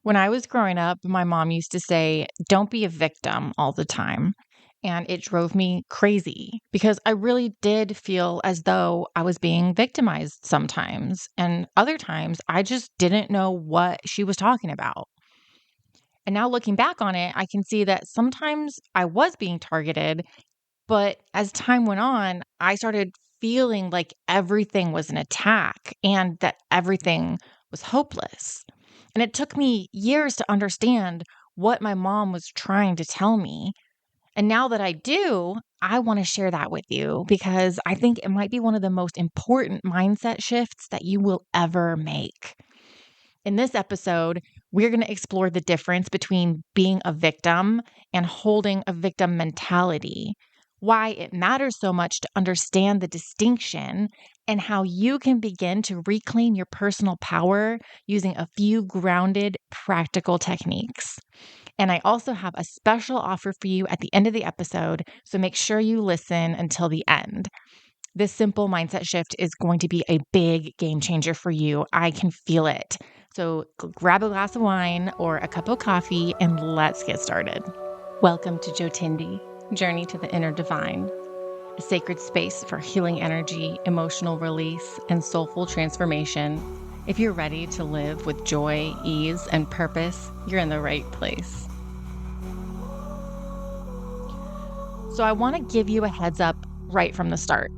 When I was growing up, my mom used to say, "Don't be a victim all the time." And it drove me crazy because I really did feel as though I was being victimized sometimes. And other times, I just didn't know what she was talking about. And now looking back on it, I can see that sometimes I was being targeted. But as time went on, I started feeling like everything was an attack and that everything was hopeless. And it took me years to understand what my mom was trying to tell me. And now that I do, I want to share that with you because I think it might be one of the most important mindset shifts that you will ever make. In this episode, we're going to explore the difference between being a victim and holding a victim mentality, why it matters so much to understand the distinction, and how you can begin to reclaim your personal power using a few grounded, practical techniques. And I also have a special offer for you at the end of the episode, so make sure you listen until the end. This simple mindset shift is going to be a big game changer for you. I can feel it. So grab a glass of wine or a cup of coffee and let's get started. Welcome to Jyotindi, Journey to the Inner Divine, a sacred space for healing energy, emotional release, and soulful transformation. If you're ready to live with joy, ease, and purpose, you're in the right place. So I want to give you a heads up right from the start.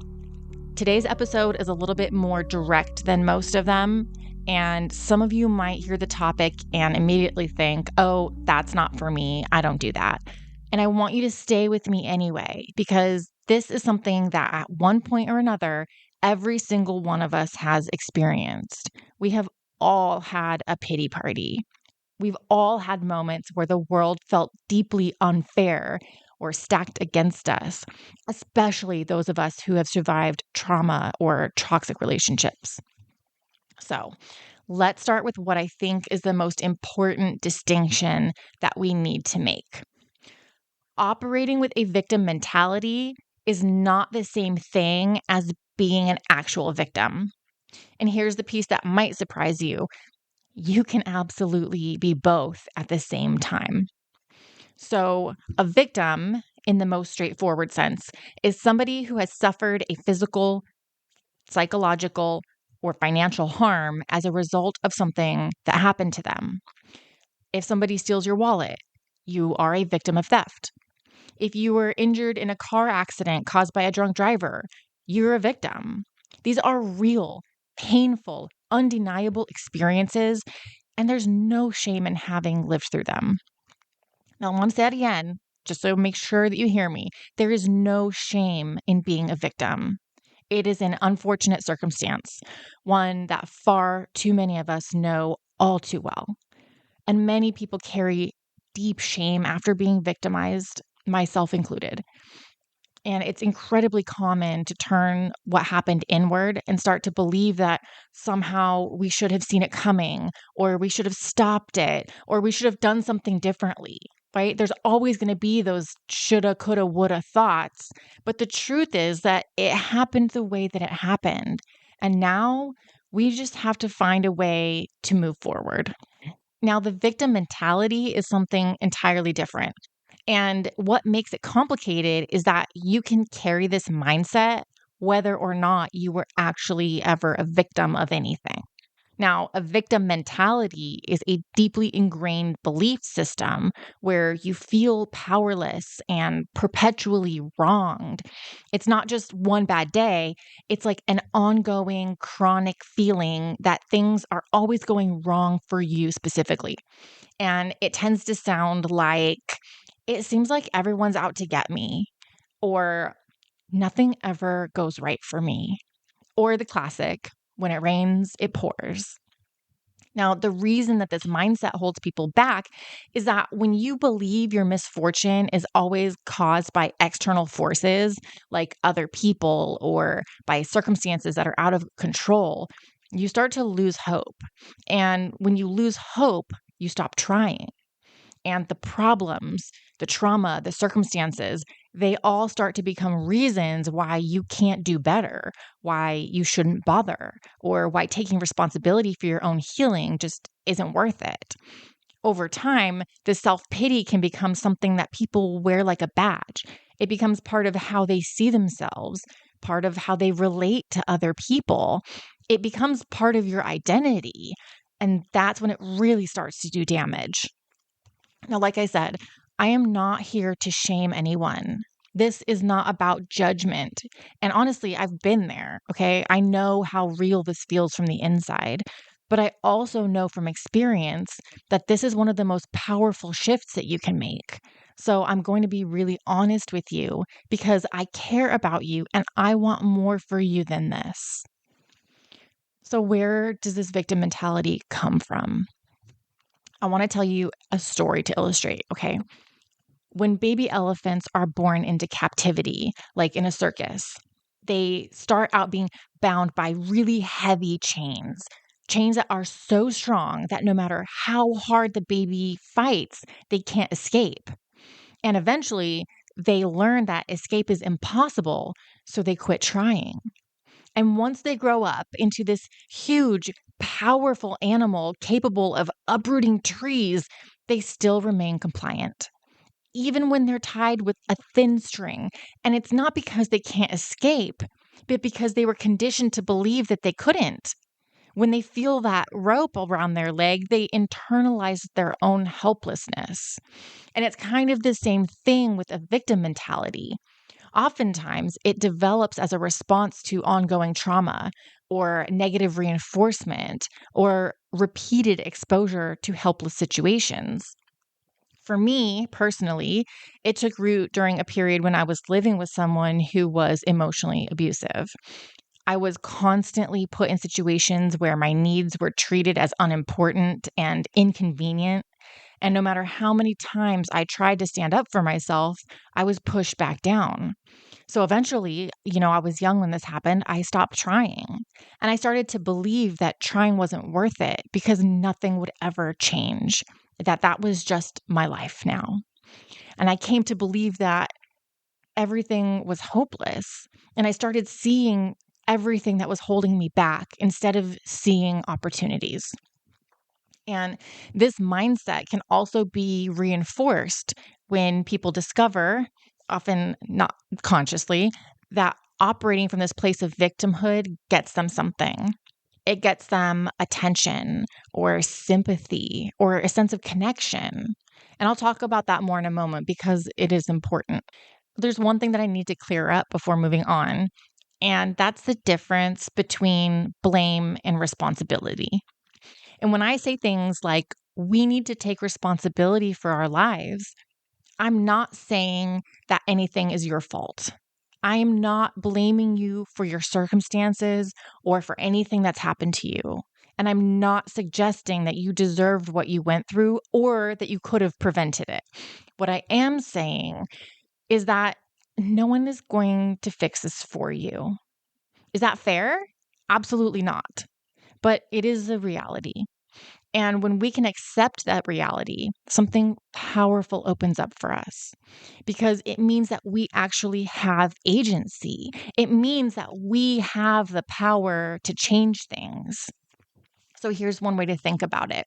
Today's episode is a little bit more direct than most of them, and some of you might hear the topic and immediately think, oh, that's not for me. I don't do that. And I want you to stay with me anyway, because this is something that at one point or another, every single one of us has experienced. We have all had a pity party. We've all had moments where the world felt deeply unfair or stacked against us, especially those of us who have survived trauma or toxic relationships. So, let's start with what I think is the most important distinction that we need to make. Operating with a victim mentality is not the same thing as being an actual victim. And here's the piece that might surprise you. You can absolutely be both at the same time. So, a victim, in the most straightforward sense, is somebody who has suffered a physical, psychological, or financial harm as a result of something that happened to them. If somebody steals your wallet, you are a victim of theft. If you were injured in a car accident caused by a drunk driver, you're a victim. These are real, painful, undeniable experiences, and there's no shame in having lived through them. Now, I want to say that again, just so make sure that you hear me. There is no shame in being a victim. It is an unfortunate circumstance, one that far too many of us know all too well. And many people carry deep shame after being victimized, myself included. And it's incredibly common to turn what happened inward and start to believe that somehow we should have seen it coming, or we should have stopped it, or we should have done something differently, right? There's always going to be those shoulda, coulda, woulda thoughts. But the truth is that it happened the way that it happened. And now we just have to find a way to move forward. Now, the victim mentality is something entirely different. And what makes it complicated is that you can carry this mindset whether or not you were actually ever a victim of anything. Now, a victim mentality is a deeply ingrained belief system where you feel powerless and perpetually wronged. It's not just one bad day, it's like an ongoing chronic feeling that things are always going wrong for you specifically. And it tends to sound like, it seems like everyone's out to get me, or nothing ever goes right for me, or the classic, when it rains, it pours. Now, the reason that this mindset holds people back is that when you believe your misfortune is always caused by external forces, like other people or by circumstances that are out of control, you start to lose hope. And when you lose hope, you stop trying. And the problems, the trauma, the circumstances, they all start to become reasons why you can't do better, why you shouldn't bother, or why taking responsibility for your own healing just isn't worth it. Over time, the self-pity can become something that people wear like a badge. It becomes part of how they see themselves, part of how they relate to other people. It becomes part of your identity. And that's when it really starts to do damage. Now, like I said, I am not here to shame anyone. This is not about judgment. And honestly, I've been there, okay? I know how real this feels from the inside. But I also know from experience that this is one of the most powerful shifts that you can make. So I'm going to be really honest with you because I care about you and I want more for you than this. So, where does this victim mentality come from? I want to tell you a story to illustrate, okay? When baby elephants are born into captivity, like in a circus, they start out being bound by really heavy chains, chains that are so strong that no matter how hard the baby fights, they can't escape. And eventually, they learn that escape is impossible, so they quit trying. And once they grow up into this huge, powerful animal capable of uprooting trees, they still remain compliant even when they're tied with a thin string. And it's not because they can't escape, but because they were conditioned to believe that they couldn't. When they feel that rope around their leg, they internalize their own helplessness. And it's kind of the same thing with a victim mentality. Oftentimes, it develops as a response to ongoing trauma or negative reinforcement or repeated exposure to helpless situations. For me personally, it took root during a period when I was living with someone who was emotionally abusive. I was constantly put in situations where my needs were treated as unimportant and inconvenient. And no matter how many times I tried to stand up for myself, I was pushed back down. So eventually, I was young when this happened. I stopped trying. And I started to believe that trying wasn't worth it because nothing would ever change, that was just my life now. And I came to believe that everything was hopeless. And I started seeing everything that was holding me back instead of seeing opportunities. And this mindset can also be reinforced when people discover, often not consciously, that operating from this place of victimhood gets them something. It gets them attention or sympathy or a sense of connection. And I'll talk about that more in a moment because it is important. There's one thing that I need to clear up before moving on, and that's the difference between blame and responsibility. And when I say things like, we need to take responsibility for our lives, I'm not saying that anything is your fault. I am not blaming you for your circumstances or for anything that's happened to you. And I'm not suggesting that you deserved what you went through or that you could have prevented it. What I am saying is that no one is going to fix this for you. Is that fair? Absolutely not. But it is a reality. And when we can accept that reality, something powerful opens up for us because it means that we actually have agency. It means that we have the power to change things. So here's one way to think about it.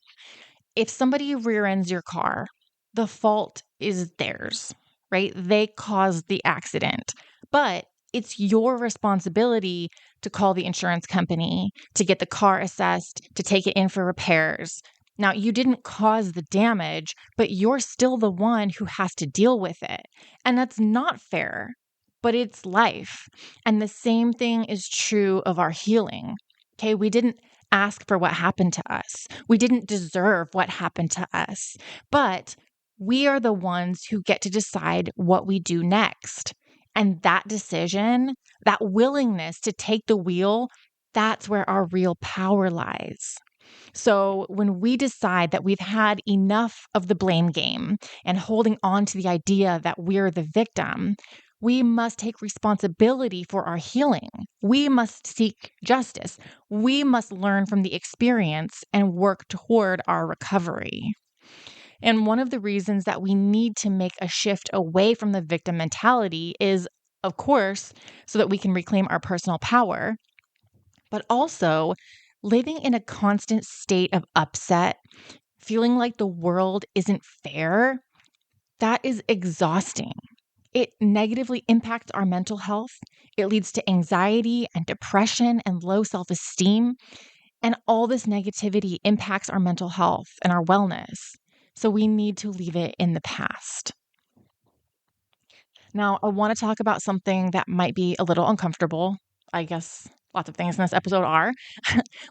If somebody rear ends your car, the fault is theirs, right? They caused the accident, but it's your responsibility to call the insurance company, to get the car assessed, to take it in for repairs. Now, you didn't cause the damage, but you're still the one who has to deal with it. And that's not fair, but it's life. And the same thing is true of our healing. Okay, we didn't ask for what happened to us. We didn't deserve what happened to us, but we are the ones who get to decide what we do next. And that decision, that willingness to take the wheel, that's where our real power lies. So when we decide that we've had enough of the blame game and holding on to the idea that we're the victim, we must take responsibility for our healing. We must seek justice. We must learn from the experience and work toward our recovery. And one of the reasons that we need to make a shift away from the victim mentality is, of course, so that we can reclaim our personal power, but also living in a constant state of upset, feeling like the world isn't fair, that is exhausting. It negatively impacts our mental health. It leads to anxiety and depression and low self-esteem. And all this negativity impacts our mental health and our wellness. So we need to leave it in the past. Now, I want to talk about something that might be a little uncomfortable. I guess lots of things in this episode are,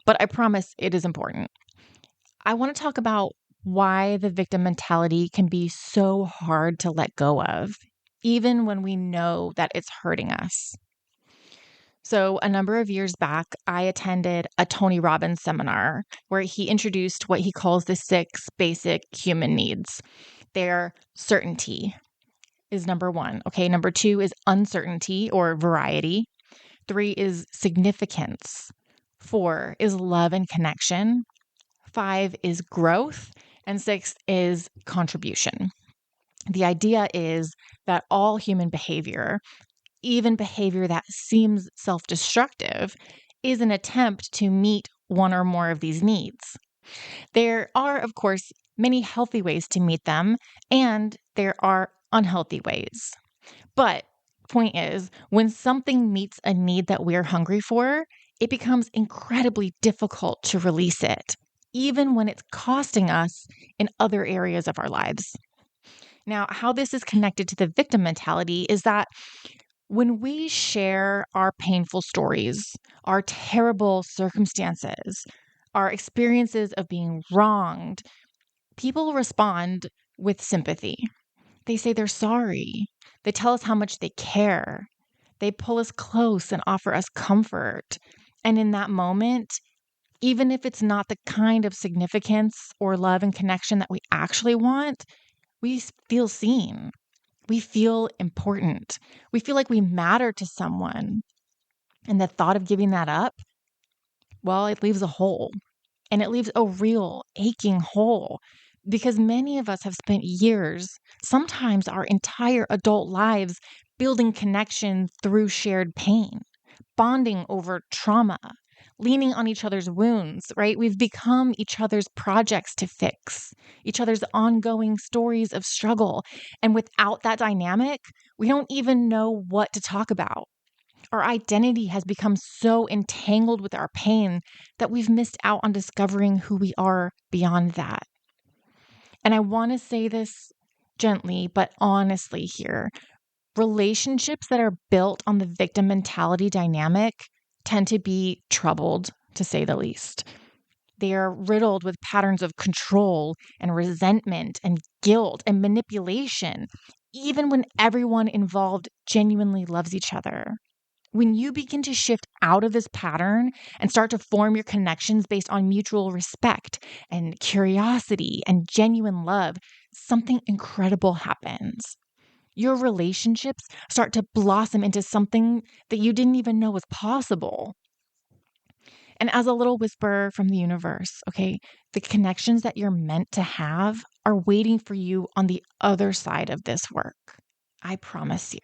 but I promise it is important. I want to talk about why the victim mentality can be so hard to let go of, even when we know that it's hurting us. So, a number of years back, I attended a Tony Robbins seminar where he introduced what he calls the 6 basic human needs. Their certainty is number 1. Okay, number 2 is uncertainty or variety. 3 is significance. 4 is love and connection. 5 is growth. And 6 is contribution. The idea is that all human behavior, even behavior that seems self-destructive, is an attempt to meet one or more of these needs. There are, of course, many healthy ways to meet them, and there are unhealthy ways. But point is, when something meets a need that we're hungry for, it becomes incredibly difficult to release it, even when it's costing us in other areas of our lives. Now, how this is connected to the victim mentality is that when we share our painful stories, our terrible circumstances, our experiences of being wronged, people respond with sympathy. They say they're sorry. They tell us how much they care. They pull us close and offer us comfort. And in that moment, even if it's not the kind of significance or love and connection that we actually want, we feel seen. We feel important. We feel like we matter to someone. And the thought of giving that up, well, it leaves a hole. And it leaves a real aching hole because many of us have spent years, sometimes our entire adult lives, building connection through shared pain, bonding over trauma, leaning on each other's wounds, right? We've become each other's projects to fix, each other's ongoing stories of struggle. And without that dynamic, we don't even know what to talk about. Our identity has become so entangled with our pain that we've missed out on discovering who we are beyond that. And I want to say this gently, but honestly here. Relationships that are built on the victim mentality dynamic tend to be troubled, to say the least. They are riddled with patterns of control and resentment and guilt and manipulation, even when everyone involved genuinely loves each other. When you begin to shift out of this pattern and start to form your connections based on mutual respect and curiosity and genuine love, something incredible happens. Your relationships start to blossom into something that you didn't even know was possible. And as a little whisper from the universe, okay, the connections that you're meant to have are waiting for you on the other side of this work. I promise you.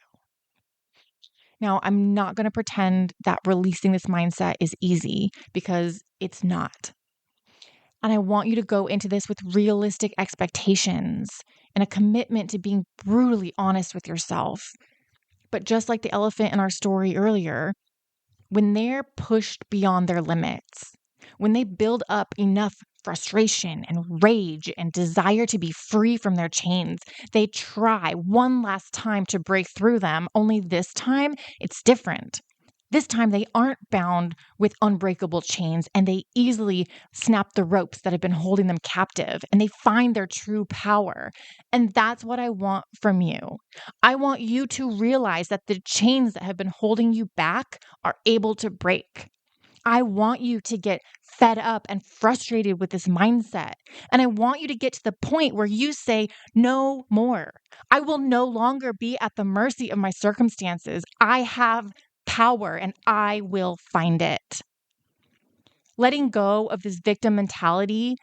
Now, I'm not going to pretend that releasing this mindset is easy because it's not. And I want you to go into this with realistic expectations and a commitment to being brutally honest with yourself. But just like the elephant in our story earlier, when they're pushed beyond their limits, when they build up enough frustration and rage and desire to be free from their chains, they try one last time to break through them, only this time it's different. This time they aren't bound with unbreakable chains and they easily snap the ropes that have been holding them captive and they find their true power. And that's what I want from you. I want you to realize that the chains that have been holding you back are able to break. I want you to get fed up and frustrated with this mindset. And I want you to get to the point where you say, no more. I will no longer be at the mercy of my circumstances. I have power and I will find it. Letting go of this victim mentality,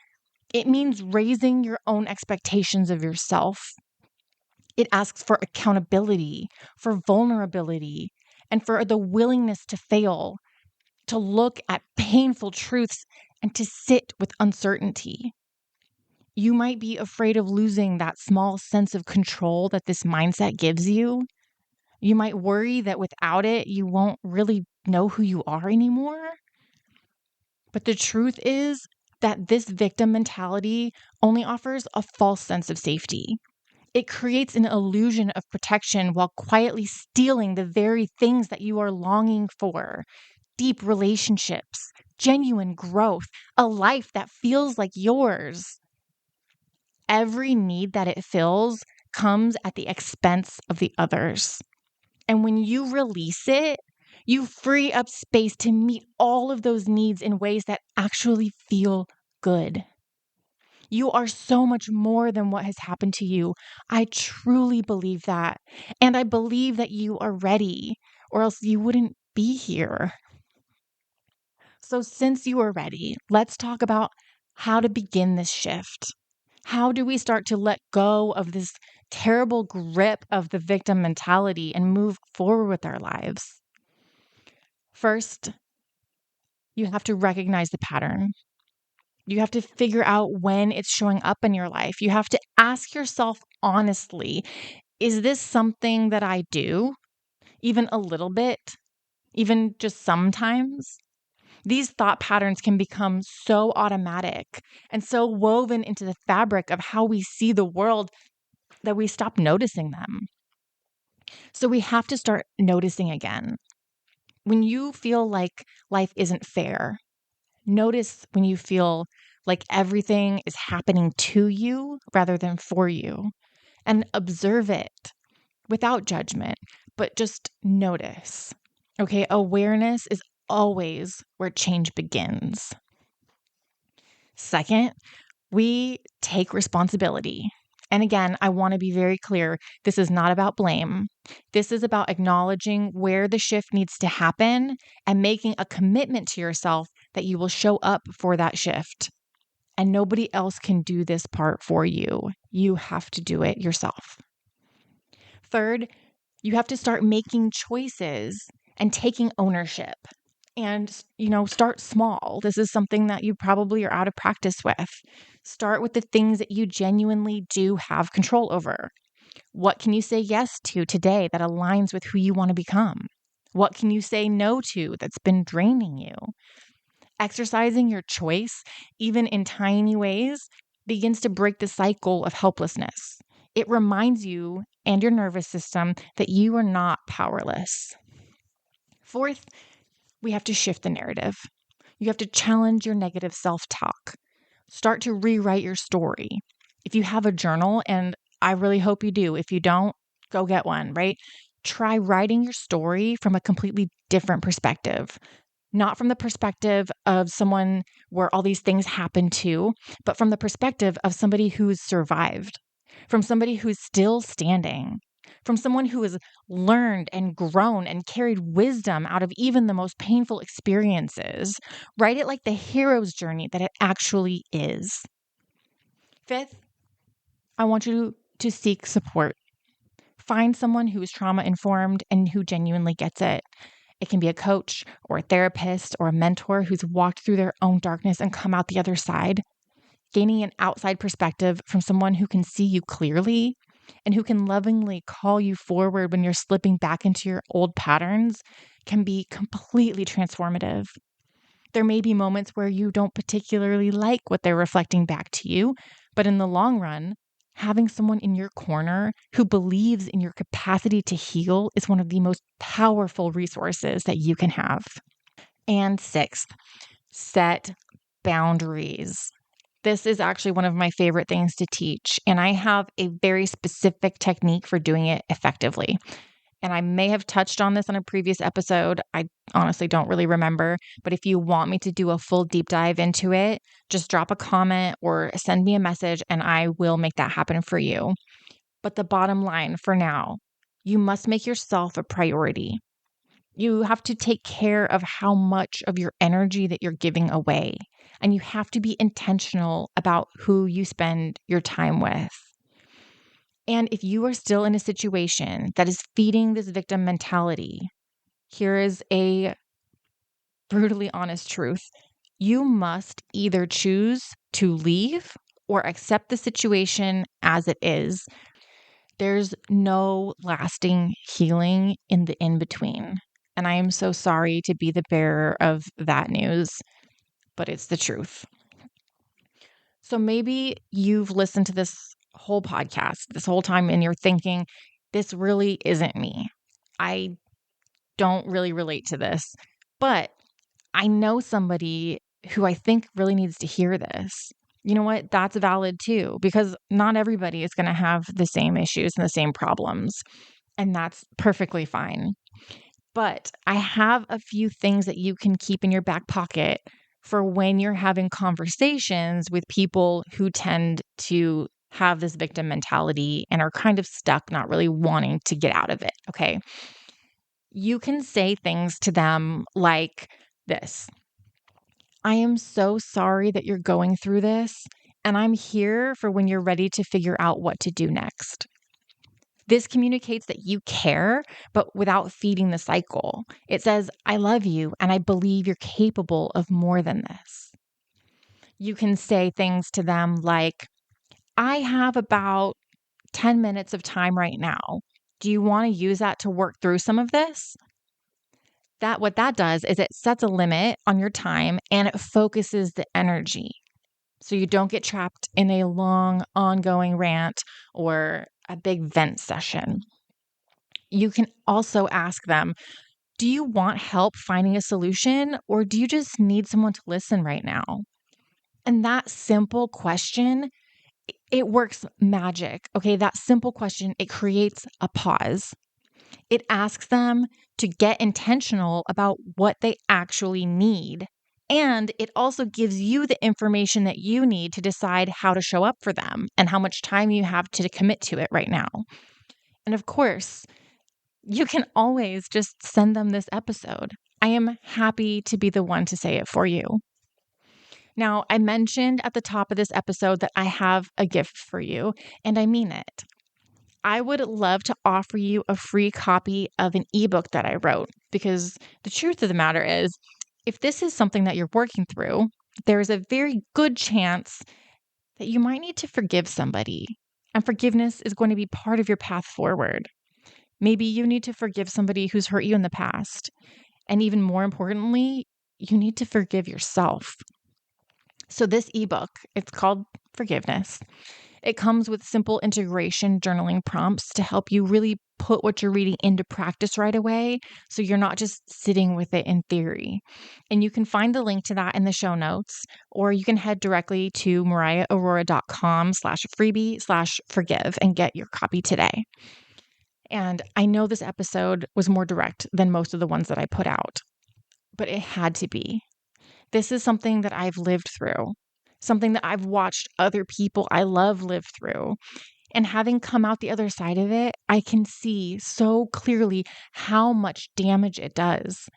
it means raising your own expectations of yourself. It asks for accountability, for vulnerability, and for the willingness to fail, to look at painful truths, and to sit with uncertainty. You might be afraid of losing that small sense of control that this mindset gives you. You might worry that without it, you won't really know who you are anymore. But the truth is that this victim mentality only offers a false sense of safety. It creates an illusion of protection while quietly stealing the very things that you are longing for: deep relationships, genuine growth, a life that feels like yours. Every need that it fills comes at the expense of the others. And when you release it, you free up space to meet all of those needs in ways that actually feel good. You are so much more than what has happened to you. I truly believe that. And I believe that you are ready, or else you wouldn't be here. So, since you are ready, let's talk about how to begin this shift. How do we start to let go of this terrible grip of the victim mentality and move forward with our lives? First, you have to recognize the pattern. You have to figure out when it's showing up in your life. You have to ask yourself honestly, is this something that I do? Even a little bit? Even just sometimes? These thought patterns can become so automatic and so woven into the fabric of how we see the world that we stop noticing them. So we have to start noticing again. When you feel like life isn't fair, notice when you feel like everything is happening to you rather than for you, and observe it without judgment, but just notice. Okay, awareness is always where change begins. Second, we take responsibility. And again, I want to be very clear. This is not about blame. This is about acknowledging where the shift needs to happen and making a commitment to yourself that you will show up for that shift. And nobody else can do this part for you. You have to do it yourself. Third, you have to start making choices and taking ownership. And, start small. This is something that you probably are out of practice with. Start with the things that you genuinely do have control over. What can you say yes to today that aligns with who you want to become? What can you say no to that's been draining you? Exercising your choice, even in tiny ways, begins to break the cycle of helplessness. It reminds you and your nervous system that you are not powerless. Fourth, we have to shift the narrative. You have to challenge your negative self-talk. Start to rewrite your story. If you have a journal, and I really hope you do, if you don't, go get one, right? Try writing your story from a completely different perspective. Not from the perspective of someone where all these things happen to, but from the perspective of somebody who's survived, from somebody who's still standing, from someone who has learned and grown and carried wisdom out of even the most painful experiences. Write it like the hero's journey that it actually is. Fifth, I want you to seek support. Find someone who is trauma informed and who genuinely gets it. It can be a coach or a therapist or a mentor who's walked through their own darkness and come out the other side. Gaining an outside perspective from someone who can see you clearly and who can lovingly call you forward when you're slipping back into your old patterns can be completely transformative. There may be moments where you don't particularly like what they're reflecting back to you, but in the long run, having someone in your corner who believes in your capacity to heal is one of the most powerful resources that you can have. And sixth, set boundaries. This is actually one of my favorite things to teach, and I have a very specific technique for doing it effectively. And I may have touched on this on a previous episode. I honestly don't really remember. But if you want me to do a full deep dive into it, just drop a comment or send me a message and I will make that happen for you. But the bottom line for now, you must make yourself a priority. You have to take care of how much of your energy that you're giving away. And you have to be intentional about who you spend your time with. And if you are still in a situation that is feeding this victim mentality, here is a brutally honest truth. You must either choose to leave or accept the situation as it is. There's no lasting healing in the in-between. And I am so sorry to be the bearer of that news, but it's the truth. So maybe you've listened to this whole podcast this whole time and you're thinking, this really isn't me. I don't really relate to this, but I know somebody who I think really needs to hear this. You know what? That's valid too, because not everybody is going to have the same issues and the same problems, and that's perfectly fine. But I have a few things that you can keep in your back pocket for when you're having conversations with people who tend to have this victim mentality and are kind of stuck, not really wanting to get out of it. Okay. You can say things to them like this: I am so sorry that you're going through this, and I'm here for when you're ready to figure out what to do next. This communicates that you care, but without feeding the cycle. It says, I love you, and I believe you're capable of more than this. You can say things to them like, I have about 10 minutes of time right now. Do you want to use that to work through some of this? What that does is it sets a limit on your time and it focuses the energy. So you don't get trapped in a long, ongoing rant or a big vent session. You can also ask them, do you want help finding a solution, or do you just need someone to listen right now? And that simple question, it works magic. Okay, that simple question, it creates a pause. It asks them to get intentional about what they actually need. And it also gives you the information that you need to decide how to show up for them and how much time you have to commit to it right now. And of course, you can always just send them this episode. I am happy to be the one to say it for you. Now, I mentioned at the top of this episode that I have a gift for you, and I mean it. I would love to offer you a free copy of an ebook that I wrote, because the truth of the matter is, if this is something that you're working through, there's a very good chance that you might need to forgive somebody, and forgiveness is going to be part of your path forward. Maybe you need to forgive somebody who's hurt you in the past. And even more importantly, you need to forgive yourself. So this ebook, it's called Forgiveness. It comes with simple integration journaling prompts to help you really put what you're reading into practice right away, so you're not just sitting with it in theory. And you can find the link to that in the show notes, or you can head directly to mariaharoura.com/freebie/forgive and get your copy today. And I know this episode was more direct than most of the ones that I put out, but it had to be. This is something that I've lived through, something that I've watched other people I love live through. And having come out the other side of it, I can see so clearly how much damage it does.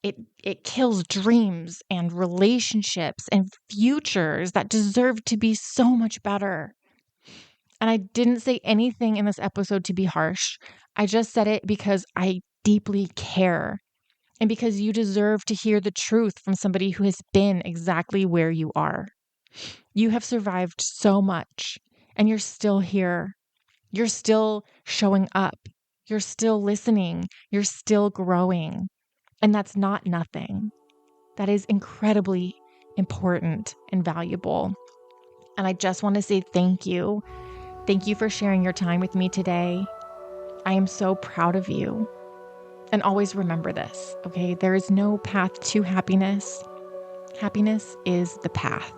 It kills dreams and relationships and futures that deserve to be so much better. And I didn't say anything in this episode to be harsh. I just said it because I deeply care and because you deserve to hear the truth from somebody who has been exactly where you are. You have survived so much and you're still here. You're still showing up. You're still listening. You're still growing. And that's not nothing. That is incredibly important and valuable. And I just want to say thank you. Thank you for sharing your time with me today. I am so proud of you. And always remember this, okay? There is no path to happiness. Happiness is the path.